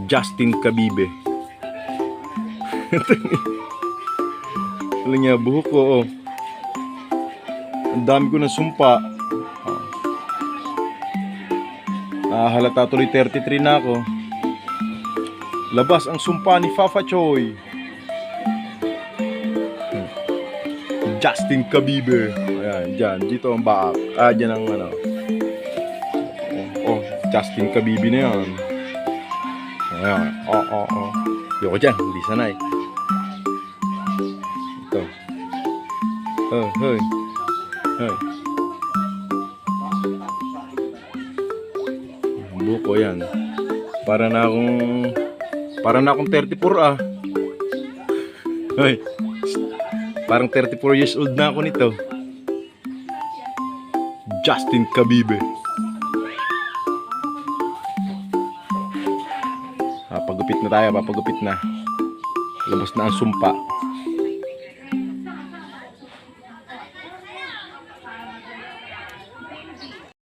Justin Kabibe. Alam niya, buhok ko, oh. Ang dami ko ng sumpa. Halata tuloy 33 na ako. Labas ang sumpa ni Fafa Choy. Justin Kabibe. Ayan, dyan. Dito ang baak. Dyan ang ano. Oh, Justin Kabibe na yan. Ayan. Oh. Yoko dyan. Hindi sanay. Ito. Hey. Buko yan. Para na akong 34 ah. Hey. Parang 34 years old na ako nito. Justin Kabibe. Papagupit na tayo, papagupit na. Labas na ang sumpa.